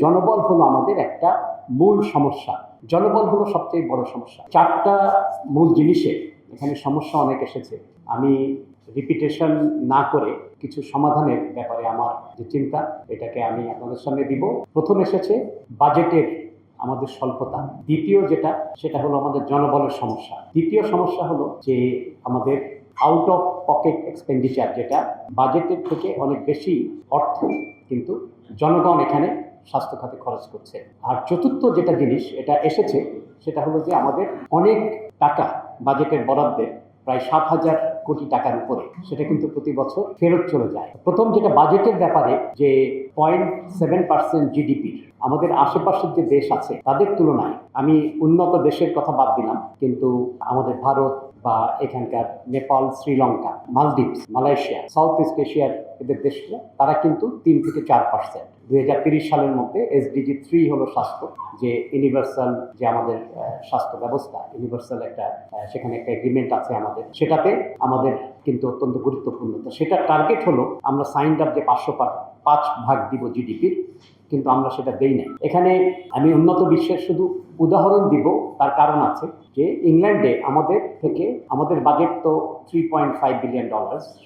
জনবল হলো আমাদের একটা মূল সমস্যা। জনবল হলো সবচেয়ে বড় সমস্যা। চারটা মূল জিনিসে এখানে সমস্যা অনেক এসেছে। আমি রিপিটেশন না করে কিছু সমাধানের ব্যাপারে আমার যে চিন্তা, এটাকে আমি আপনাদের সামনে দিব। প্রথম এসেছে বাজেটের আমাদের স্বল্পতা। দ্বিতীয় সেটা হলো আমাদের জনবলের সমস্যা। তৃতীয় সমস্যা হলো যে আমাদের আউট অফ পকেট এক্সপেন্ডিচার, যেটা বাজেটের থেকে অনেক বেশি অর্থ কিন্তু জনগণ এখানে স্বাস্থ্য খাতে খরচ করছে। আর চতুর্থ যেটা জিনিস এটা এসেছে সেটা হলো যে আমাদের অনেক টাকা বাজেটের বরাদ্দের প্রায় 7,000 কোটি টাকার উপরে, সেটা কিন্তু প্রতি বছর ফেরত চলে যায়। প্রথম যেটা বাজেটের ব্যাপারে, যে 0.7% জিডিপির আমাদের আশেপাশের যে দেশ আছে তাদের তুলনায়, আমি উন্নত দেশের কথা বাদ দিলাম, কিন্তু আমাদের ভারত বা এখানকার Nepal, Sri Lanka, Maldives, Malaysia, south east এশিয়ার এদের দেশগুলো, তারা কিন্তু 3 থেকে 4%। 2030 সালের মধ্যে SDG 3 হলো স্বাস্থ্য, যে ইউনিভার্সাল, যে আমাদের স্বাস্থ্য ব্যবস্থা ইউনিভার্সাল, একটা সেখানে একটা এগ্রিমেন্ট আছে আমাদের, সেটাতে আমাদের কিন্তু অত্যন্ত গুরুত্বপূর্ণ। তো সেটার টার্গেট হলো আমরা সাইন্ড আপ যে 5% দিব জিডিপির, কিন্তু আমরা সেটা দেই না। এখানে আমি উন্নত বিশ্বের শুধু উদাহরণ দিব, তার কারণ আছে যে ইংল্যান্ডে আমাদের বাজেট তো $3.5 বিলিয়ন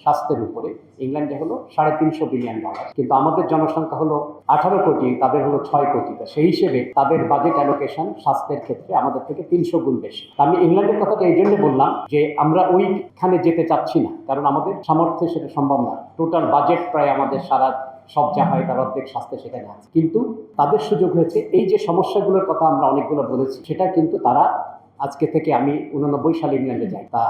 স্বাস্থ্যের উপরে, ইংল্যান্ডে হলো $350 বিলিয়ন, কিন্তু আমাদের জনসংখ্যা হলো 18 কোটি, তাদের হলো 6 কোটি। সেই হিসেবে তাদের বাজেট অ্যালোকেশন স্বাস্থ্যের ক্ষেত্রে আমাদের থেকে 300 গুণ বেশি। আমি ইংল্যান্ডের কথাটা এই জন্য বললাম যে আমরা ওইখানে যেতে চাচ্ছি না, কারণ আমাদের সামর্থ্যে সেটা সম্ভব না। টোটাল বাজেট প্রায় আমাদের সব যা হয় তার অর্ধেক স্বাস্থ্য সেখানে আছে, কিন্তু তাদের সুযোগ হয়েছে। এই যে সমস্যাগুলোর কথা আমরা অনেকগুলো বলেছি, সেটা কিন্তু তারা আজকে থেকে, আমি 89 সালে ইংল্যান্ডে যাই, তা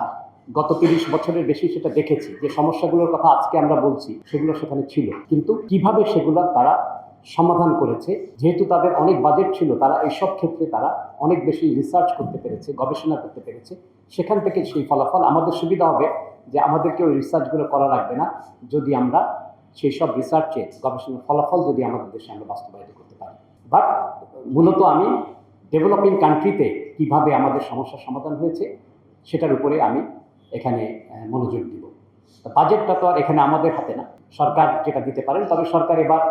গত 30 বছরের বেশি সেটা দেখেছি যে সমস্যাগুলোর কথা আজকে আমরা বলছি সেগুলো সেখানে ছিল, কিন্তু কিভাবে সেগুলো তারা সমাধান করেছে, যেহেতু তাদের অনেক বাজেট ছিল, তারা এইসব ক্ষেত্রে তারা অনেক বেশি রিসার্চ করতে পেরেছে, গবেষণা করতে পেরেছে। সেখান থেকে সেই ফলাফল আমাদের সুবিধা হবে যে আমাদেরকে ওই রিসার্চগুলো করা লাগবে না, যদি আমরা সেই সব রিসার্চের গবেষণার ফলাফল যদি আমাদের দেশে আমরা বাস্তবায়িত করতে পারি। বাট মূলত আমি ডেভেলপিং কান্ট্রিতে কিভাবে আমাদের সমস্যার সমাধান হয়েছে সেটার উপরে আমি এখানে মনোযোগ দিব। বাজেটটা তো আর এখানে আমাদের হাতে না, সরকার যেটা দিতে পারেন। তবে সরকার এবার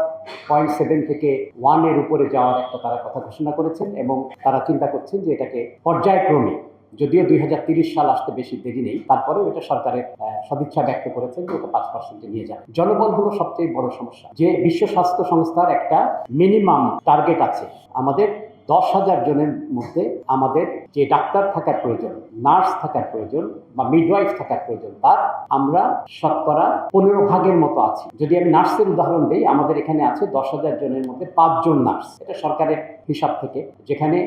0.7 থেকে 1-এর উপরে যাওয়ার একটা তারা কথা ঘোষণা করেছেন, এবং তারা চিন্তা করছেন যে এটাকে পর্যায়ক্রমে, যদিও 2030 সাল আসতে বেশি দেরি নেই, তারপরেও এটা সরকারের সদিচ্ছা ব্যক্ত করেছেন যে এটা 5%-এ নিয়ে যাবে। জনবল হলো সবচেয়ে বড় সমস্যা। যে বিশ্ব স্বাস্থ্য সংস্থার একটা মিনিমাম টার্গেট আছে, আমাদের 10,000 জনের মধ্যে আমাদের যে ডাক্তার থাকার প্রয়োজন, নার্স থাকার প্রয়োজন বা মিডওয়াইফ থাকার প্রয়োজন, তার আমরা শতকরা 15% মতো আছি। যদি আমি নার্সের উদাহরণ দিই, আমাদের এখানে আছে 10,000 জনের মধ্যে 5 জন নার্স। এটা সরকারের হিসাব থেকে, যেখানে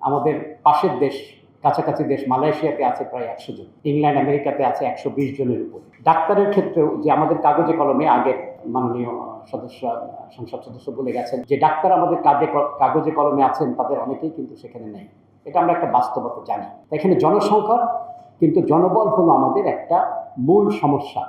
আমাদের পাশের দেশ, কাছাকাছি দেশ মালয়েশিয়াতে আছে প্রায় 100 জন, ইংল্যান্ড, আমেরিকাতে আছে 120 জনের উপরে। ডাক্তারের ক্ষেত্রেও যে আমাদের কাগজে কলমে, আগের মাননীয় সংসদ সদস্য বলে গেছেন যে ডাক্তার আমাদের কাগজে কলমে আছেন, তাদের অনেকেই কিন্তু সেখানে নেই। এটা আমরা একটা বাস্তবতা জানি। এখানে জনসংখ্যা, কিন্তু জনবল হলো আমাদের একটা মূল সমস্যা।